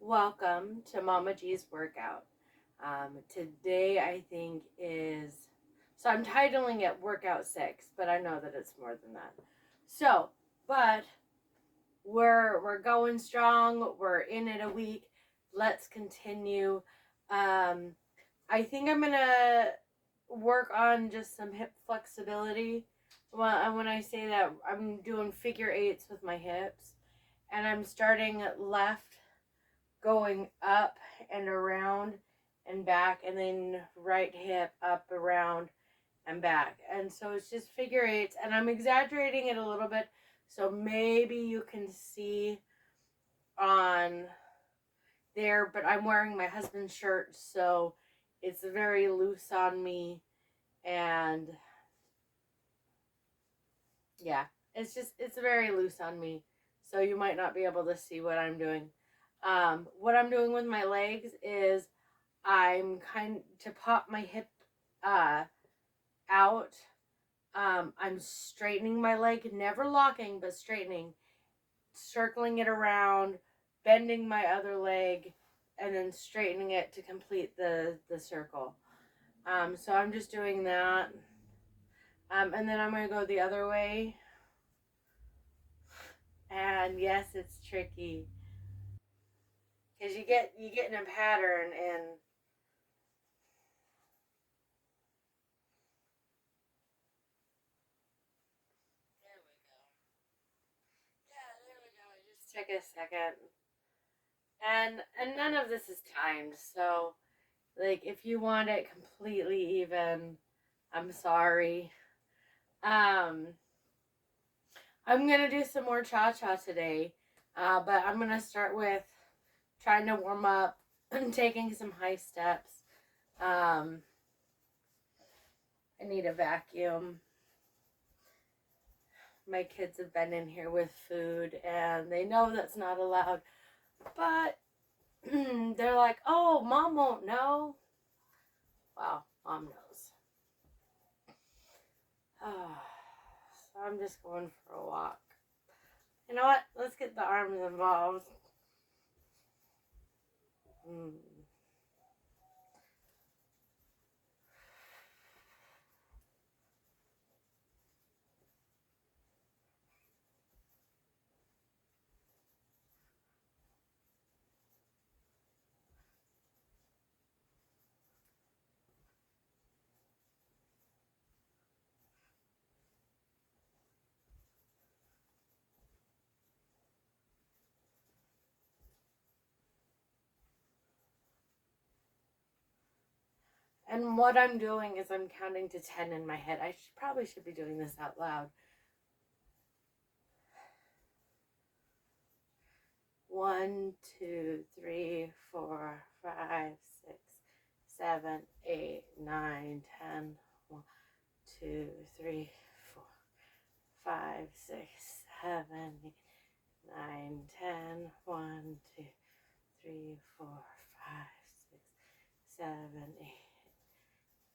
Welcome to Mama G's workout. Today I think so I'm titling it Workout 6, but I know that it's more than that. So, but we're going strong. We're in it a week. Let's continue. Um, I think I'm gonna work on just some hip flexibility. When I say that, I'm doing figure eights with my hips, and I'm starting left, going up and around and back, and then right hip up, around, and back. And so it's just figure eights, and I'm exaggerating it a little bit, so maybe you can see on there, but I'm wearing my husband's shirt, so it's very loose on me, and yeah, it's very loose on me, so you might not be able to see what I'm doing. What I'm doing with my legs is I'm kind to pop my hip uh, out. I'm straightening my leg, never locking, but straightening, circling it around, bending my other leg, and then straightening it to complete the circle. So I'm just doing that. And then I'm going to go the other way. And yes, it's tricky because you get in a pattern, and there we go. Yeah, there we go. It just took a second. And none of this is timed, so like if you want it completely even, I'm sorry. Um, I'm gonna do some more cha cha today, but I'm gonna start with trying to warm up and taking some high steps. Um, I need a vacuum. My kids have been in here with food, and they know that's not allowed, but they're like, "Oh, mom won't know." Well, mom knows. So I'm just going for a walk. You know what? Let's get the arms involved. Mm. And what I'm doing is I'm counting to 10 in my head. Probably should be doing this out loud. 1, 2, 3, 4, 5, 6, 7, 8, 9, 10. 1, 2, 3, 4, 5, 6, 7, 8, 9, 10. 1, 2, 3, 4, 5, 6, 7, 8,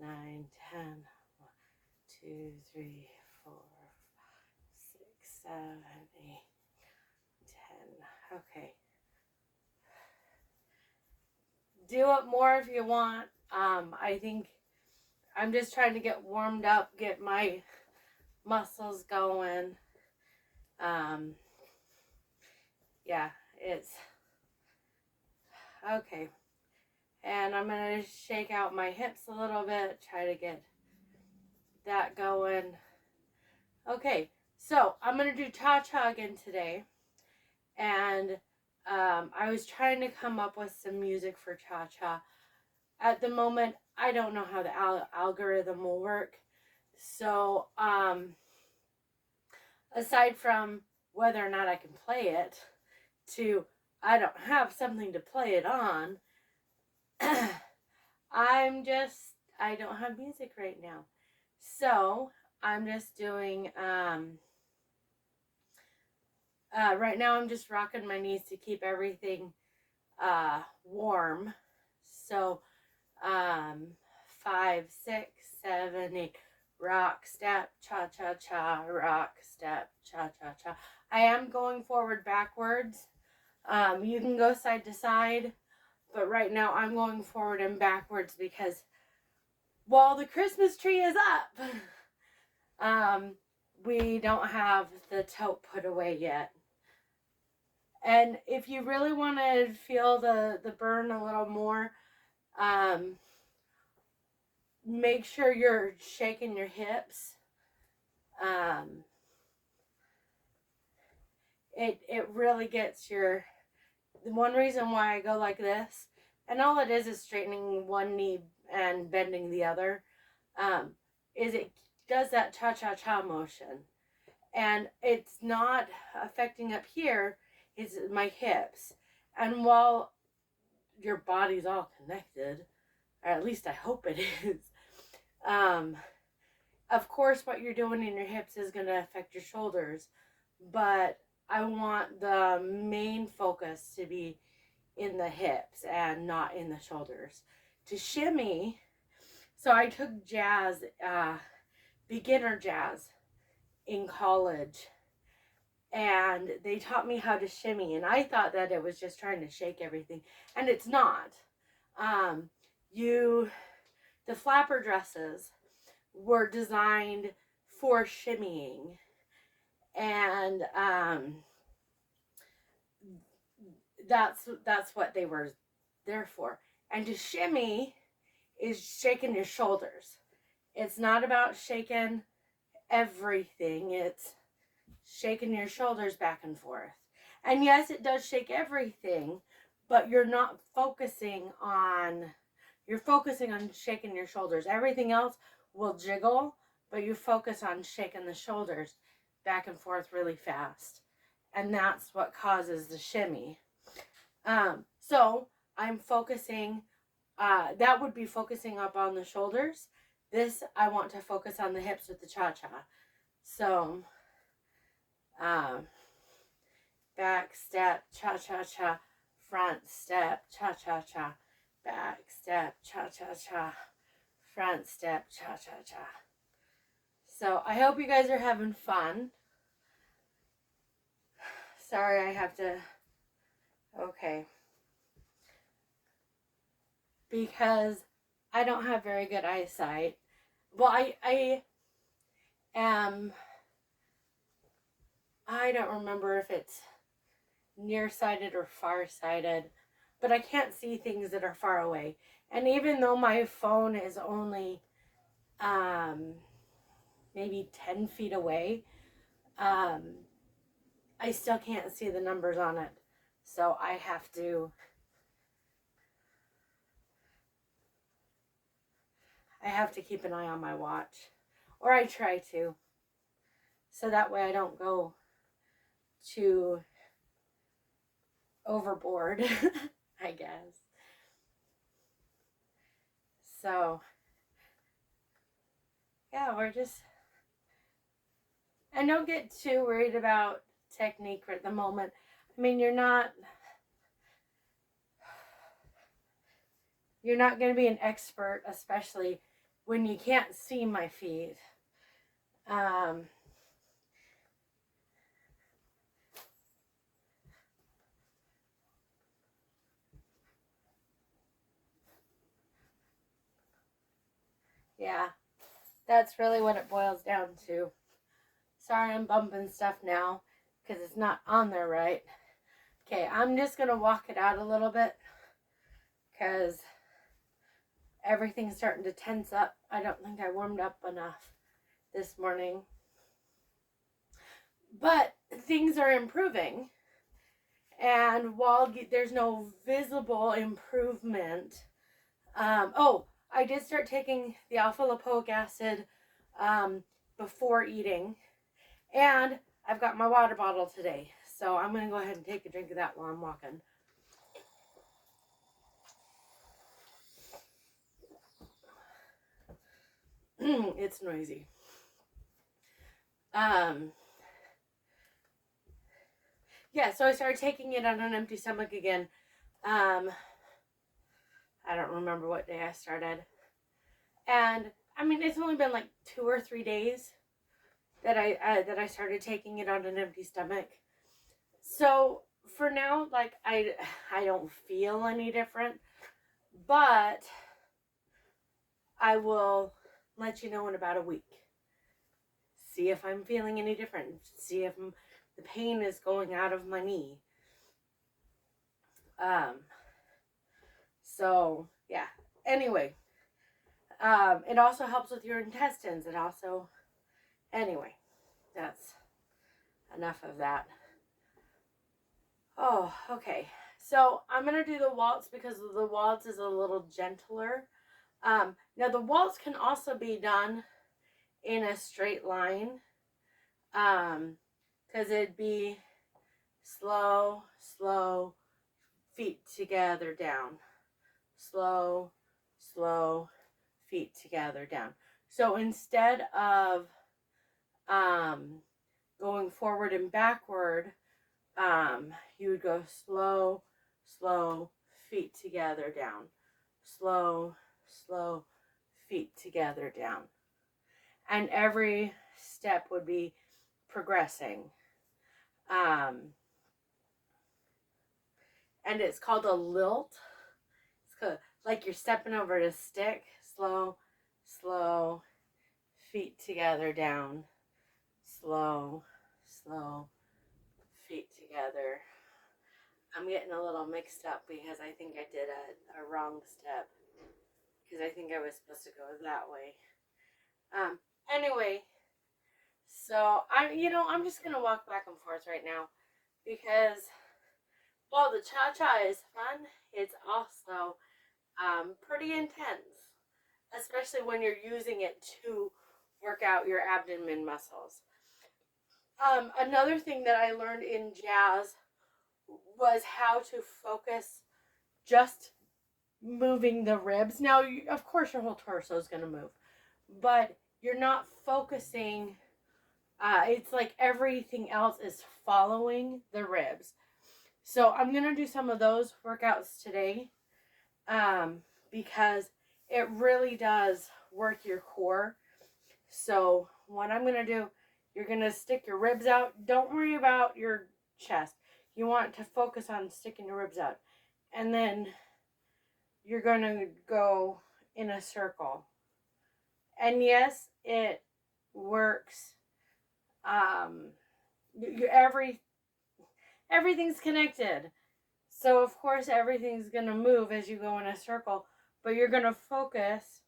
9, 10. 1, 2, 3, 4, 6, 7, 8, 10. Okay. Do it more if you want. I think I'm just trying to get warmed up, get my muscles going. Um, yeah, it's okay. And I'm going to shake out my hips a little bit, try to get that going. Okay, so I'm going to do cha cha again today. And I was trying to come up with some music for cha cha. At the moment, I don't know how the algorithm will work. So, aside from whether or not I can play it, to I don't have something to play it on, I don't have music right now. So, I'm just doing, right now I'm just rocking my knees to keep everything warm. So, 5, 6, 7, 8. Rock, step, cha cha cha, rock, step, cha cha cha. I am going forward, backwards. You can go side to side, but right now I'm going forward and backwards because while the Christmas tree is up, we don't have the tote put away yet. And if you really want to feel the burn a little more, make sure you're shaking your hips. It really gets your... One reason why I go like this, and all it is straightening one knee and bending the other, is it does that cha-cha-cha motion. And it's not affecting up here, it's my hips. And while your body's all connected, or at least I hope it is, of course what you're doing in your hips is going to affect your shoulders, but I want the main focus to be in the hips and not in the shoulders. To shimmy, so I took jazz, beginner jazz in college, and they taught me how to shimmy, and I thought that it was just trying to shake everything, and it's not. The flapper dresses were designed for shimmying, and that's what they were there for. And to shimmy is shaking your shoulders. It's not about shaking everything, it's shaking your shoulders back and forth. And yes, it does shake everything, but you're not focusing on... You're focusing on shaking your shoulders. Everything else will jiggle, but you focus on shaking the shoulders back and forth really fast. And that's what causes the shimmy. So I'm focusing, that would be focusing up on the shoulders. This, I want to focus on the hips with the cha-cha. So, back step, cha-cha-cha, front step, cha-cha-cha, back step, cha-cha-cha, front step, cha-cha-cha. So I hope you guys are having fun. Sorry, I have to... Okay. Because I don't have very good eyesight. Well, I don't remember if it's nearsighted or farsighted, but I can't see things that are far away. And even though my phone is only maybe 10 feet away, I still can't see the numbers on it. So I have to keep an eye on my watch, or I try to, so that way I don't go too overboard, I guess. So, yeah, we're just... And don't get too worried about technique at the moment. I mean, you're not going to be an expert, especially when you can't see my feet. Yeah, that's really what it boils down to. Sorry, I'm bumping stuff now because it's not on there right. Okay, I'm just going to walk it out a little bit because everything's starting to tense up. I don't think I warmed up enough this morning. But things are improving. And while there's no visible improvement, I did start taking the alpha-lipoic acid before eating. And I've got my water bottle today. So I'm going to go ahead and take a drink of that while I'm walking. It's noisy. Yeah, so I started taking it on an empty stomach again. I don't remember what day I started. And I mean, it's only been like 2 or 3 days that I started taking it on an empty stomach. So for now, like I don't feel any different, but I will let you know in about a week. See if I'm feeling any different. See if the pain is going out of my knee. Um, so yeah. Anyway, it also helps with your intestines. It also, anyway, that's enough of that. Oh, okay. So I'm gonna do the waltz because the waltz is a little gentler. Now the waltz can also be done in a straight line. Because it'd be slow, slow, feet together down. Slow, slow, feet together down. So instead of going forward and backward, you would go slow, slow, feet together down. Slow, slow, feet together down. And every step would be progressing. And it's called a lilt. It's like you're stepping over a stick. Slow, slow, feet together down. Slow, slow, feet together. I'm getting a little mixed up because I think I did a wrong step. Because I think I was supposed to go that way. Anyway, so I'm just gonna walk back and forth right now because while the cha-cha is fun, it's also pretty intense, especially when you're using it to work out your abdomen muscles. Another thing that I learned in jazz was how to focus just moving the ribs. Now, of course, your whole torso is going to move, but you're not focusing. It's like everything else is following the ribs. So I'm going to do some of those workouts today because it really does work your core. So what I'm going to do, you're going to stick your ribs out. Don't worry about your chest. You want to focus on sticking your ribs out. And then you're going to go in a circle. And yes, it works. Everything's connected. So of course everything's going to move as you go in a circle, but you're going to focus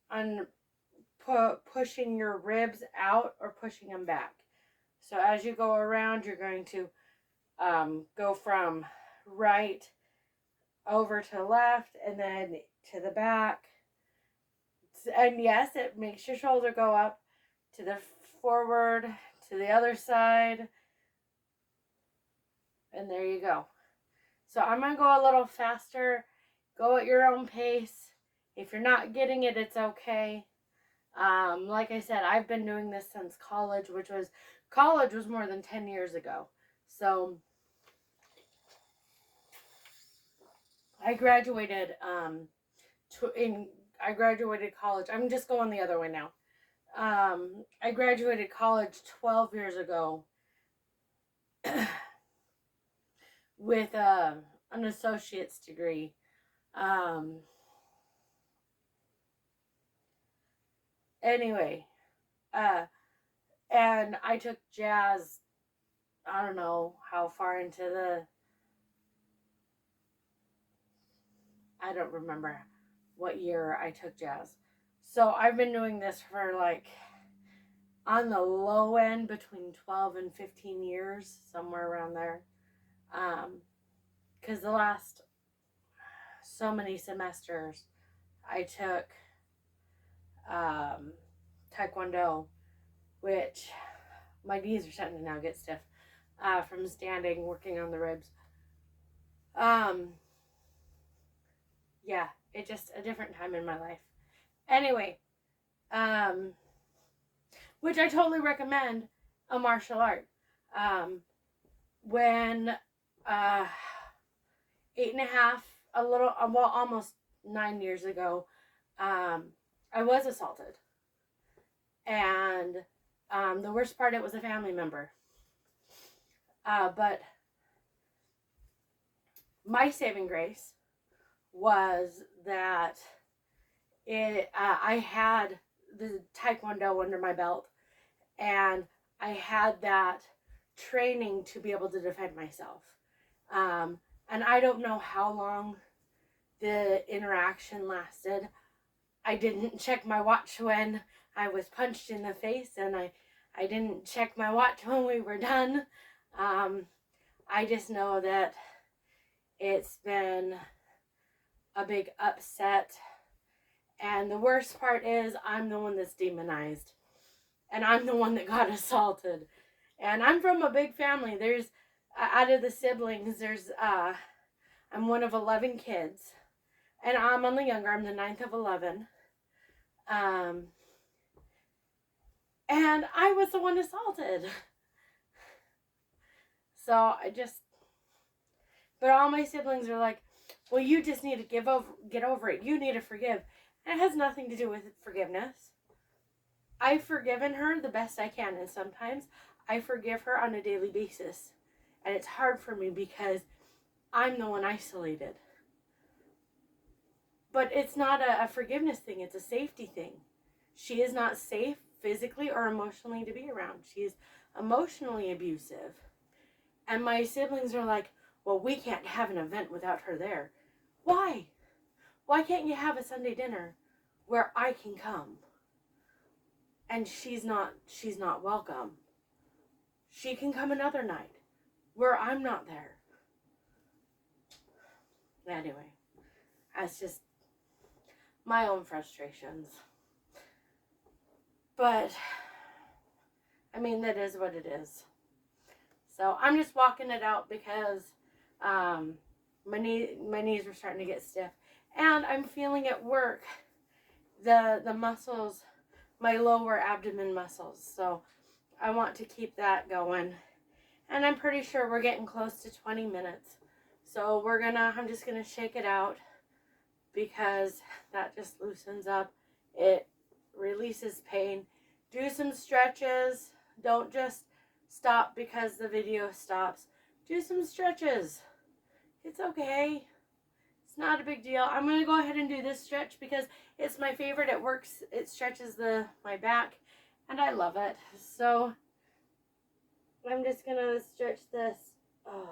on pushing your ribs out or pushing them back. So as you go around, you're going to go from right over to left and then to the back. And yes, it makes your shoulder go up to the forward, to the other side. And there you go. So I'm going to go a little faster. Go at your own pace. If you're not getting it, it's okay. Like I said, I've been doing this since college, college was more than 10 years ago. So I graduated I graduated college. I'm just going the other way now. I graduated college 12 years ago with an associate's degree. Anyway, and I took jazz, I don't know how far into I don't remember what year I took jazz. So I've been doing this for like on the low end between 12 and 15 years, somewhere around there. Because the last so many semesters I took Taekwondo, which my knees are starting to now get stiff from standing, working on the ribs. Yeah, it's just a different time in my life. Anyway, which I totally recommend a martial art. When 8.5, almost 9 years ago, I was assaulted. And the worst part, it was a family member. But my saving grace was that I had the Taekwondo under my belt, and I had that training to be able to defend myself. And I don't know how long the interaction lasted. I didn't check my watch when I was punched in the face, and I didn't check my watch when we were done. I just know that it's been a big upset. And the worst part is I'm the one that's demonized. And I'm the one that got assaulted. And I'm from a big family. There's, out of the siblings, I'm one of 11 kids. And I'm only younger. I'm the 9th of 11. And I was the one assaulted. So but all my siblings are like, well, you just need to get over it. You need to forgive. And it has nothing to do with forgiveness. I've forgiven her the best I can, and sometimes I forgive her on a daily basis. And it's hard for me because I'm the one isolated. But it's not a forgiveness thing, it's a safety thing. She is not safe physically or emotionally to be around. She is emotionally abusive. And my siblings are like, well, we can't have an event without her there. Why? Why can't you have a Sunday dinner where I can come? And she's not welcome. She can come another night where I'm not there. Anyway, that's just my own frustrations. But, I mean, that is what it is. So I'm just walking it out because my knees were starting to get stiff. And I'm feeling at work the muscles, my lower abdomen muscles. So I want to keep that going. And I'm pretty sure we're getting close to 20 minutes. So I'm just gonna shake it out because that just loosens up. It releases pain. Do some stretches. Don't just stop because the video stops. Do some stretches. It's okay. It's not a big deal. I'm going to go ahead and do this stretch because it's my favorite. It works. It stretches my back, and I love it. So I'm just going to stretch this. Oh.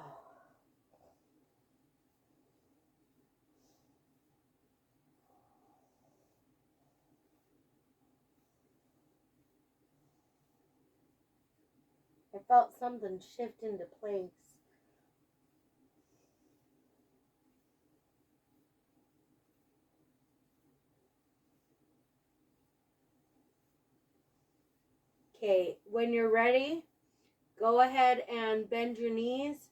I felt something shift into place. Okay, when you're ready, go ahead and bend your knees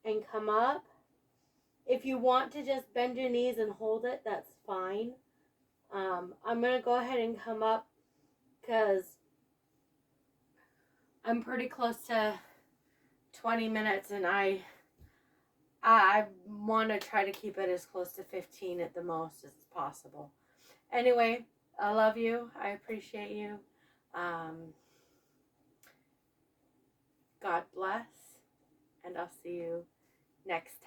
and come up. If you want to just bend your knees and hold it, that's fine. I'm going to go ahead and come up because I'm pretty close to 20 minutes and I want to try to keep it as close to 15 at the most as possible. Anyway, I love you. I appreciate you. God bless, and I'll see you next time.